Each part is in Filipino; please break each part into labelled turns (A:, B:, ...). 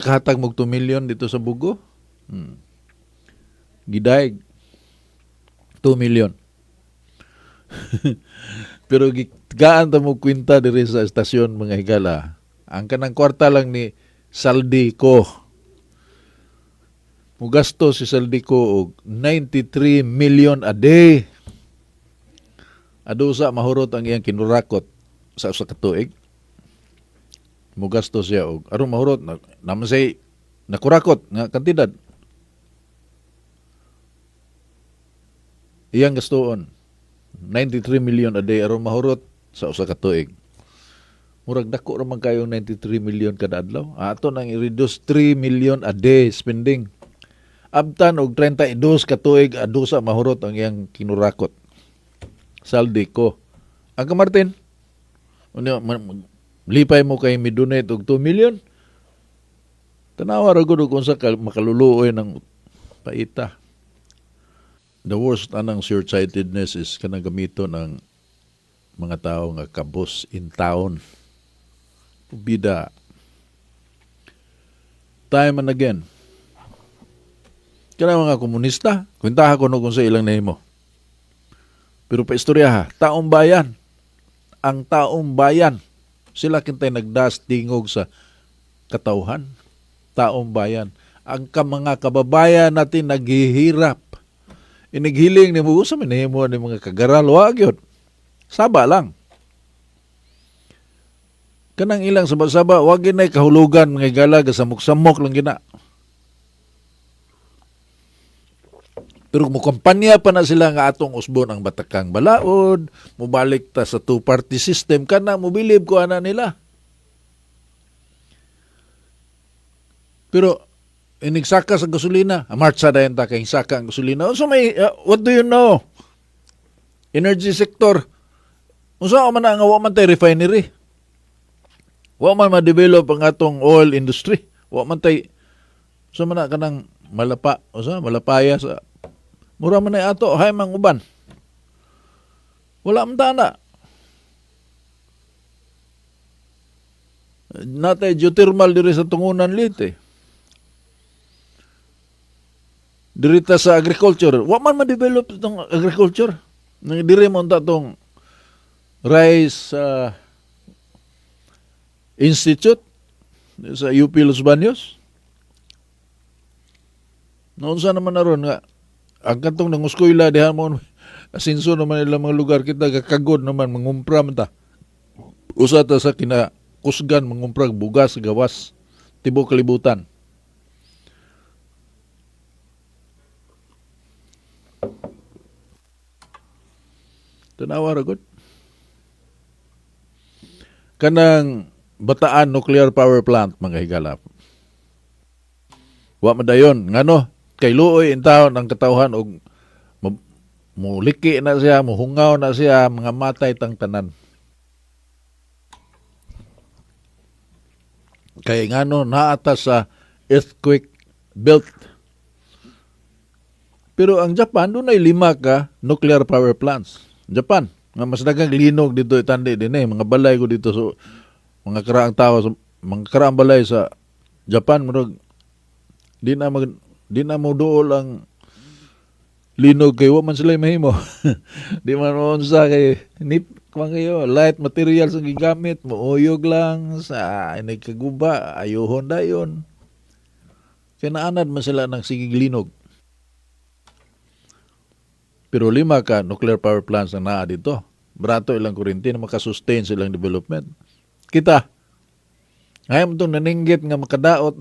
A: Kahatag mo 2 million dito sa Bugo. Gidaig 2 million. Pero gaan ta mo kwinta diri sa estasyon mga higala. Ang kanang kwarta lang ni Saldi ko. Mugasto si Saldi ko og 93 million a day. Adusa mahurot ang iyang kinurakot sa usa ka tuig. Mugasto siya og aron mahurot naman say nakurakot nga kantidad. Iyang gastoon 93 million a day aron mahurot sa usa ka tuig. Murag dako ra man kayong 93 million kada adlaw. Ato nang i-reduce 3 million a day spending. Abtan og 32 ka tuig adusa mahurot ang iyang kinurakot. Saldi ko. Ang kamartin, lipay mo kay midonate og 2 million. Tanawa ra gud kung sa makaluluoy ng paita. The worst anang short-sightedness is kanang gamito ng mga tao nga kabus in town. Bida. Time and again. Kanang mga komunista, kwentaha ko no kung sa ilang nahimo. Pero paistorya ha, taong bayan. Ang taong bayan. Sila kintay nagdas tingog sa katauhan. Taong bayan. Ang mga kababayan natin naghihirap. Inighiling ni mo sa minahimo ni mga kagaral. Wag yun. Saba lang. Kanang ilang saba-saba, wag ginay kahulugan mga galaga samok-samok lang gina. Pero mukampanya pa na sila nga atong usbon ang batakang balaod, mubalik ta sa two-party system, kana mobilib ko ana nila. Pero inigsaka sa gasolina, marcha dayon ta kay saka ang gasolina. So may what do you know? Energy sector. Unsa man nga wa man tay refinery? Wa man ma-develop ang atong oil industry. Wa man tay so man kanang malapaya sa mura man ay ato hay mang uban. Wala man tana. Natay geothermal diri sa tungunan lite. Dirita sa agriculture, wa man ma-develop itong agriculture. Nang diri mo tong rice institute sa UP Los Baños. Naunsa naman naron nga ang kantong nanguskoyla diha mo asinso naman nila mga lugar kita kakagod naman mangumpra man ta. Usa ta sa kinakusgan mangumpra bugas gawas tibok kalibutan. Tanawa ra gud. Kanang Bataan Nuclear Power Plant mga higala. Wa madayon ngano kay luoy in taon ang katawhan og muliki na siya, muhungaw na siya, mga matay tang tanan. Kay ngano naata sa earthquake belt. Pero ang Japan dunay 5 ka nuclear power plants. Japan nga mas daghang linog dito itandi din mga balay ko dito so mga karaang tao mga karaang balay sa Japan murag di na mo duol ang linog kay wa man sila mahimo. Di man unsa kay kayo light materials ang gigamit mo uyog lang sa nagkaguba ayohon dayon. Kaya naanad man sila ng sigig linog. Pero 5 ka nuclear power plants ang naa dito. Brato ilang kuryente na makasustain silang development. Kita, ngayon itong naninggit nga makadaot.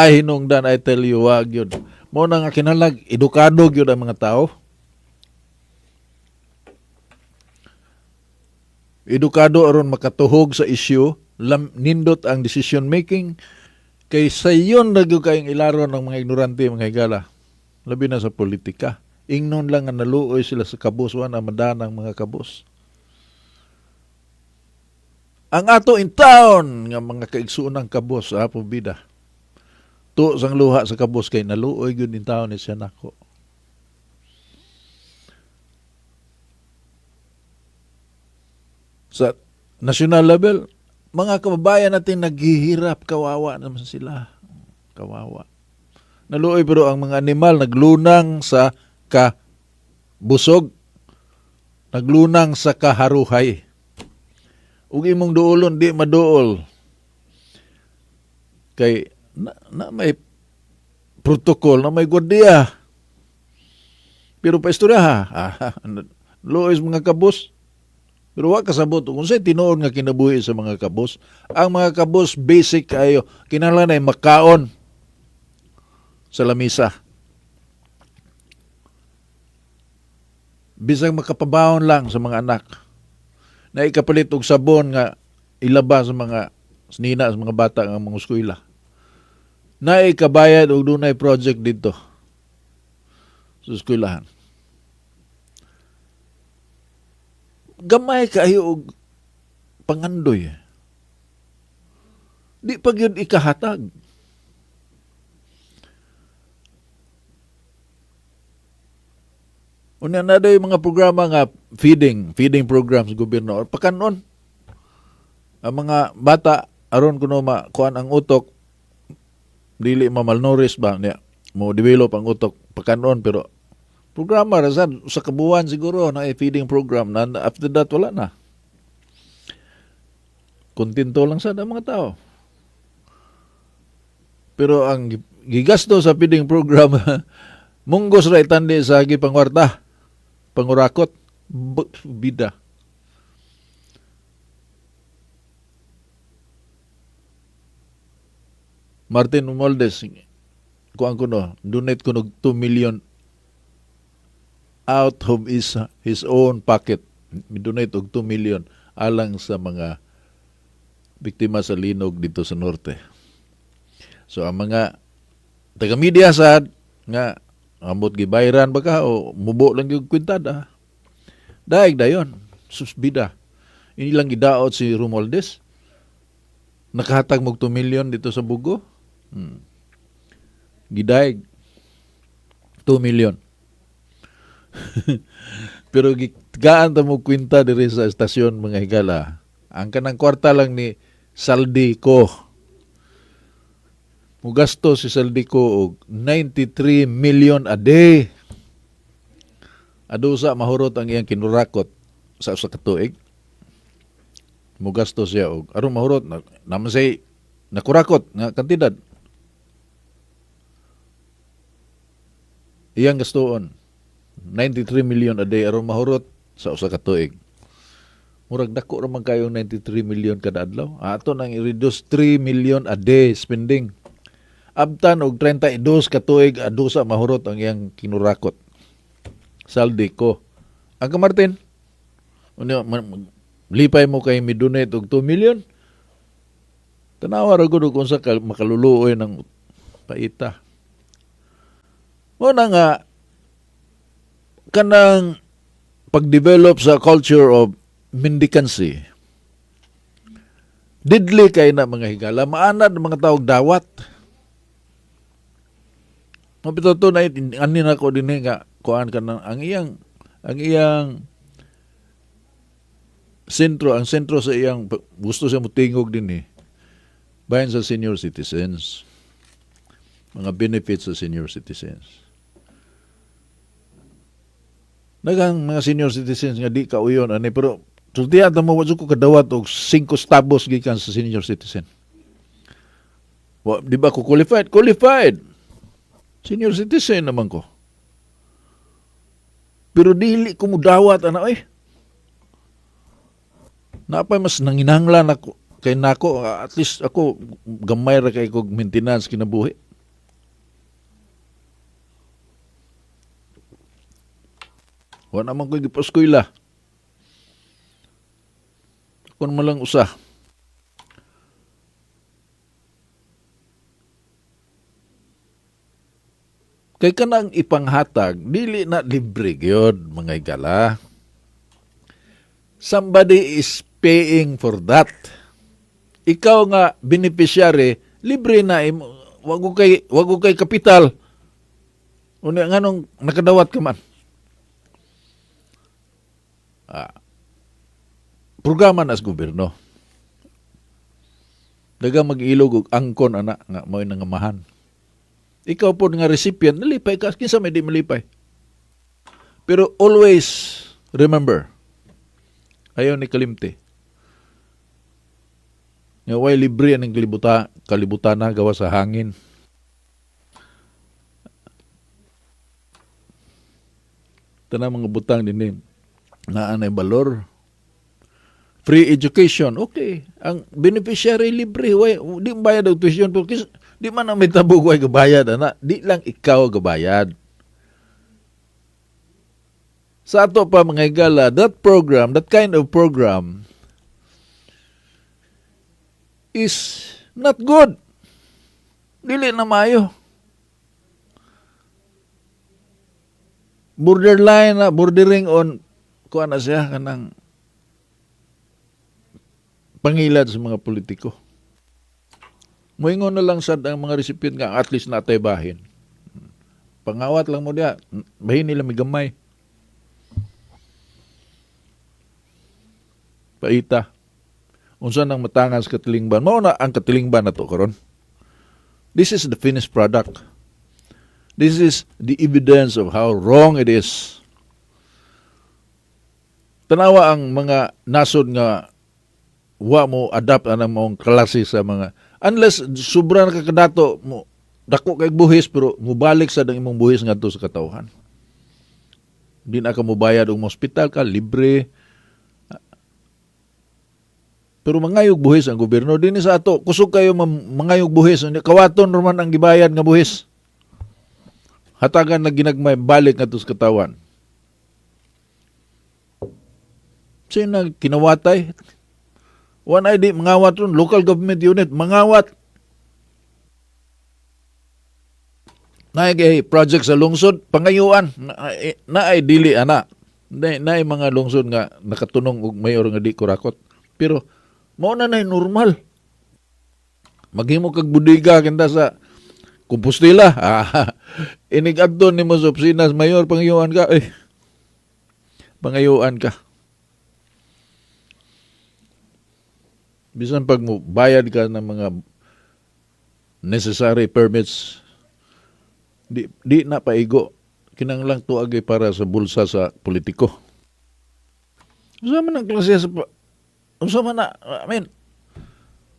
A: Hinungdan, I tell you, wag yun. Muna nga kinalag, edukado yun ang mga tao. Edukado aron makatuhog sa issue, nindot ang decision making, kay sa yun nagyo kayong ilaron ng mga ignorante, mga higala. Labi na sa politika. Ingnon lang nga naluoy sila sa kabuswan ang madanang mga kabus. Ang ato in town nga mga kaigsuunang kabus pubida. To sang luha sa kabus kay naluoy gyud in town ni siya nako. Sa national level mga kababayan natin naghihirap, kawawa naman sila. Kawawa. Naluoy pero ang mga animal naglunang sa kabusog, naglunang sa kaharuhay. Ug imong duolon di maduol. Kay na may protocol, na may gwardiya. Pero pa istorya ha. Luoy mga kabus. Pero wa kasabot kung say tinuod nga kinabuhi sa mga kabus. Ang mga kabus basic kayo, kinahanglan ay makaon sa lamisa. Bisag makapabawon lang sa mga anak. Na ikapalit og sabon nga ilaba sa mga nina sa mga bata nga mga eskwela. Na ikabayad og dunay project dito sa eskwelahan. Gamay kayo og pangandoy. Di pa gyud ikahatag. Unya na daw yung mga programa nga feeding programs gobyerno or pakanon. Ang mga bata aron kuno makuan ang utok dili malnourished ba niya mo develop ang utok pakanon pero programa ra sad sa kabuan siguro na feeding program na after that wala na. Kontento lang sad ang mga tao. Pero ang gigasto sa feeding program munggos ra itandi sa gipangwarta, pangurakot, bida. Martin Romualdez, kuan kuno, donate kuno 2 million out of his own pocket. Donate og 2 million alang sa mga biktima sa linog dito sa norte. So ang mga taga-media sad nga amot gibayran ba ka o mubo lang yung kwintada. Daig dayon, susbida. Inilang gidaot si Romualdez. Nakahatag mo 2 million dito sa Bugo. Gidaig 2 million. Pero gaan ta mo kwinta diri sa estasyon mga higala. Ang kanang kwarta lang ni Saldico. Mugasto si Saldico og 93 million a day. Adusa mahurot ang iyang kinurakot sa usa ka tuig. Mugasto siya og aron mahurot naman say nakurakot nga kantidad. Iyang gastoon 93 million a day aron mahurot sa usa ka tuig. Murag dako ra man kayo 93 million kada adlaw. Ato nang i-reduce 3 million a day spending. Abtan og 32 ka tuig adusa mahurot ang iyang kinurakot. Saldi ko. Ang Martin, lipay mo kay midonate og 2 million. Tanawa ra gud kung sa makaluluoy ng paita. Muna nga kanang pag-develop sa culture of mendicancy. Didli kay na mga higala, maanad mga tawag dawat. Mapito to na anin ako din nga kuan kanang ang iyang sentro sa iyang gusto siya mutingog din bayan sa senior citizens. Mga benefits sa senior citizens. Nagang mga senior citizens nga di kauyon ani pero sultihan ta mo wa ko kadawat og 5 stabos gikan sa senior citizen. Wa di ba ko qualified? Qualified. Senior citizen naman ko. Pero dili ko mudawat ana oy. Napay mas nanginahanglan ako kay nako at least ako gamay ra kay kog maintenance kinabuhi. Wa naman ko gipaskoyla. Kung mo lang usa. Kay kanang ipanghatag, dili na libre gyud mga higala. Somebody is paying for that. Ikaw nga beneficiary, libre na wag ko kay kapital. Unya nganong nakadawat ka man. Programa na sa gobyerno. Dagang mag-ilog og angkon ana nga mo'y nangamahan. Ikaw po nga recipient, nalipay ka, kinsa may di malipay. Pero always remember, ayaw ni kalimti. Nga way libre ang kalibutan na gawa sa hangin. Tanang mga butang din na anay balor. Free education, okay. Ang beneficiary libre, di bayad og tuition pero di man ang may tabog way gabayad ana, di lang ikaw gabayad. Sa ato pa mga higala, that kind of program is not good. Dili na maayo. Bordering on kuan na siya kanang pangilad sa mga politiko. Moingon na lang sad ang mga recipient nga at least natay bahin. Pangawat lang mo diya, bahin nila may gamay. Paita. Unsa nang matangan sa katilingban? Mao na ang katilingban nato karon. This is the finished product. This is the evidence of how wrong it is. Tanawa ang mga nasod nga wa mo adapt anang mong klase sa mga unless sobra na kakadato mo dako kay buhis pero mubalik sa dang imong buhis ngadto sa katawhan. Di na ka mobayad og hospital ka libre. Pero mangayog buhis ang gobyerno dinhi sa ato kusog kayo mangayog buhis kawaton man ang gibayad nga buhis. Hatagan na ginagmay balik ngadto sa katawhan. Sino kinawatay? One ID, mangawat ron, local government unit, mangawat. Naay project sa lungsod, pangayuan, naay dili, ana. Naay mga lungsod nga nakatunong og mayor nga di kurakot. Pero, mao na normal. Maghimo kag budiga kinta sa Compostela. Inig-adton ni mo sa opisina, mayor, pangayuan ka. Pangayuan ka. Bisan pag mo bayad ka ng mga necessary permits, di na paigo. Kinanglang tuagay para sa bulsa sa politiko. Usa man ang klase sa usa man na,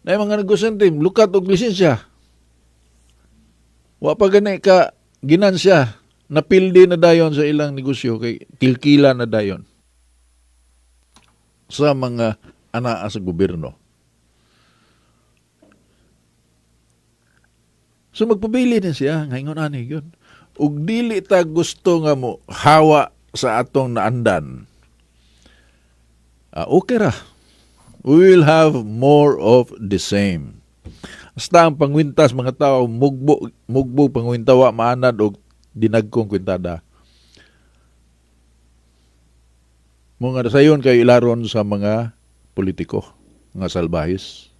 A: na mga negosyante, lukat og lisensya. Wa pa gani ka ginansya, napildi na dayon sa ilang negosyo, kay kilkila na dayon sa mga anaa sa gobyerno. So magpabili din siya, ngayon ani yun. Ug dili ta gusto nga mo hawa sa atong naandan. Okay ra. We will have more of the same. Hasta ang pangwintas mga tao mugbo pangwintawa maanad og dinagkong kwintada. Mga sayon kay ilaron sa mga politiko nga salbahis.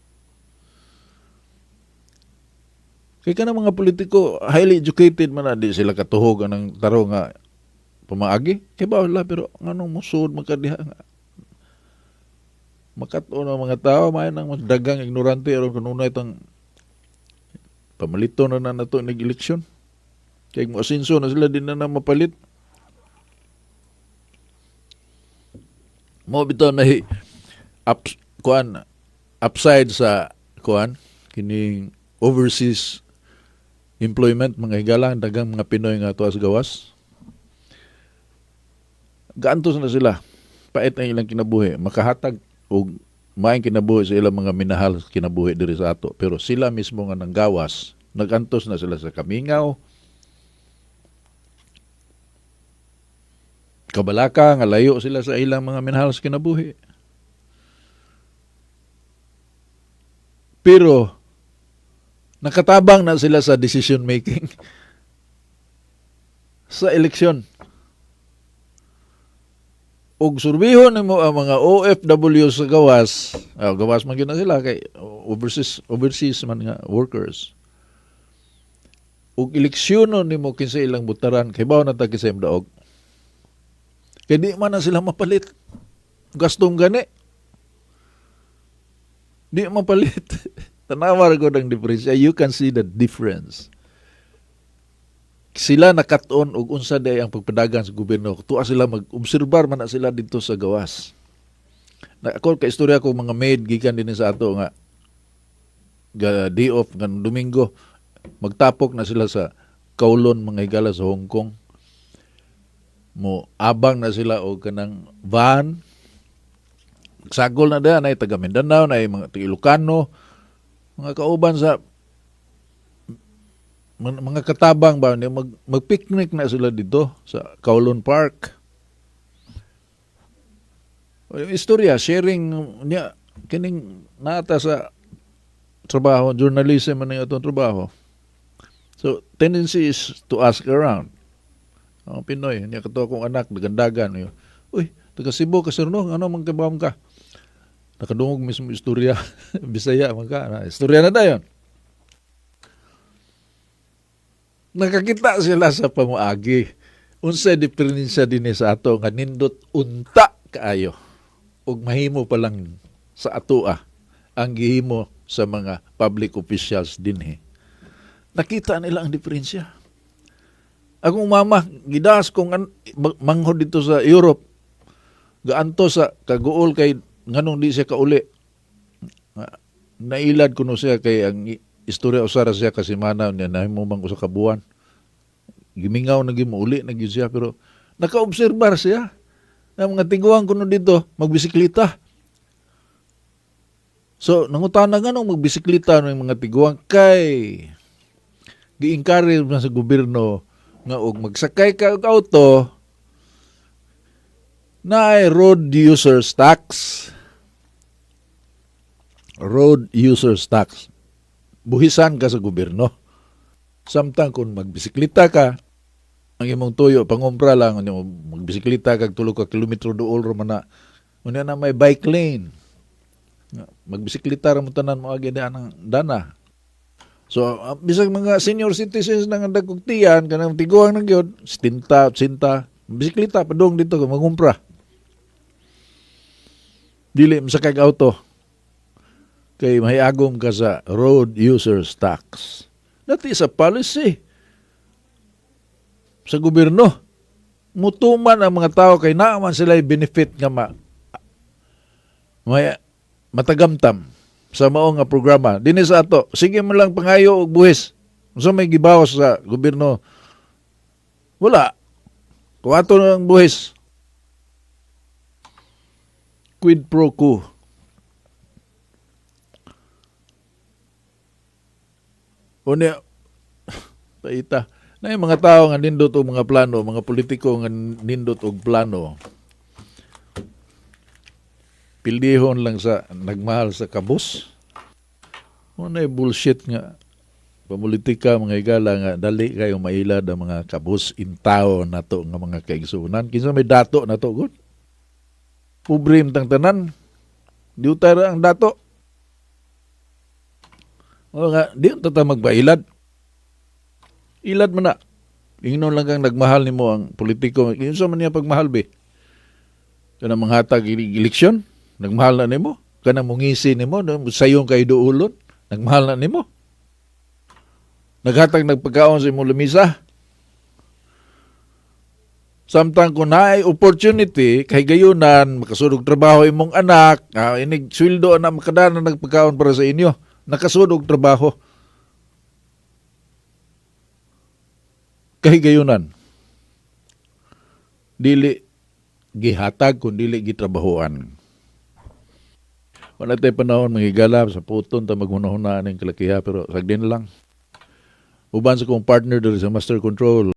A: Kaya ka mga politiko, highly educated man na, di sila katuhog ang taro nga pamaagi. Kaya ba wala, pero anong musod magkadiha nga. Makato ng mga tao, may nang mas dagang ignorante, aron kanuna itang pamalito na nato nag-eleksyon. Kaya mo asinso na sila, din na mapalit. Mo bitaw na upside sa kining overseas employment, mga higalang, dagang mga Pinoy nga tuwas gawas. Gaantos na sila. Pait na ilang kinabuhi. Makahatag o maayong kinabuhi sa ilang mga minahal kinabuhi diri sa ato. Pero sila mismo nga nang gawas, nagantos na sila sa kamingaw, kabalaka, nga layo sila sa ilang mga minahal sa kinabuhi. Pero nakatabang na sila sa decision making sa eleksyon. Ug surbihon nimo ang mga OFW sa gawas, gawas man gyud na sila kay overseas man nga workers. Ug eleksyonon nimo kinsa ilang butaran kay bawo na ta kinsa daog. Kay di man na sila mapalit. Gastong gani. Di mapalit. Tanawa ko ng diferensya. You can see the difference. Sila nakaton og unsa day ang pagpadagan sa gobyerno. Tuwa sila mag-obserbar man na sila dito sa gawas. Na ako ka istorya ko mga maid gikan din sa ato nga day off ng Domingo magtapok na sila sa Kowloon mga higala sa Hong Kong. Mo abang na sila og kanang van. Sagol na da na taga Mindanao na mga taga Ilocano, mga kauban sa mga katabang ba mag-picnic na sila dito sa Kowloon Park. Istorya sharing niya kining nata sa trabaho, journalism man atong trabaho. So tendency is to ask around. Ang Pinoy, niya kato akong anak nagandagan. Uy, taga Cebu ka sir no, ano man kabam ka? Nakadungog mismo istorya, Bisaya man ka. Istorya na dayon. Nakakita sila sa pamuagi. Unsay diferensya din sa ato nga nindot unta kaayo. Ug mahimo pa lang sa atoa ang gihimo sa mga public officials dinhi. Nakita nila ang diferensya. Akong mama, gidas kong manghod dito sa Europe. Gaanto sa kaguol kay nganong di siya kauli. Nailad kuno siya kay ang istorya usara siya kasi manaw niya nahimumang ko sa kabuan. Gimingaw na gimuuli na siya pero nakaobserbar siya na mga tiguang kuno dito magbisikleta. So, nangutana nga nung magbisikleta ng mga tiguang kay gi-encourage na sa gobyerno nga og magsakay ka og auto na ay road users tax. Road users tax. Buhisan ka sa gobyerno. Samtang kung magbisikleta ka, ang imong tuyo, pangumpra lang, magbisikleta kag 3 ka kilometro dool man na, unya na may bike lane. Magbisikleta ra mo tanan mo agi ang dana. So, bisag mga senior citizens nang dagkugtian kanang tiguang nang gyud, sinta, bisikleta padung dito mangumpra. Dili masakay auto. Kay mahiagom ka sa road users tax. That is a policy sa gobyerno. Mutuman ang mga tao kay naaman sila benefit nga may matagamtam sa mao nga programa. Dinhi sa ato, sige mo lang pangayo og buhis. Unsa may gibawas sa gobyerno? Wala. Kung ato ng buhis. Quid pro quo. Unya, paita. Na yung mga tao nga nindot og mga plano, mga politiko nga nindot og plano, pildihon lang sa nagmahal sa kabus. Ano bullshit nga. Pamulitika, mga higala nga, dali kayo mailad ang mga kabus intao na to nga mga kaigsunan. Kinsa may dato na to, good? Pobre tang tanan. Di utara ang dato. O nga, di tata magbailad. Ilad mo na. Ingnon lang kang nagmahal ni mo ang politiko. Kinsa man niya pagmahal, be? Kanang manghatag eleksyon? Nagmahal na ni mo? Kanang mungisi ni mo? Sayong kay duulon? Nagmahal na ni mo? Naghatag nagpagkaon sa imong lamisa? Samtang kung naay opportunity, kay gayunan, makasudog trabaho imong anak, inig sweldo na makadana nagpagkaon para sa inyo, nakasudog trabaho. Kay gayunan, dili gihatag kung dili gitrabahoan. Wala tayo panahon manghigala sa puton ta maghunahunaan ng kalakiha pero sagdin lang. Uban sa kong partner dito sa Master Control,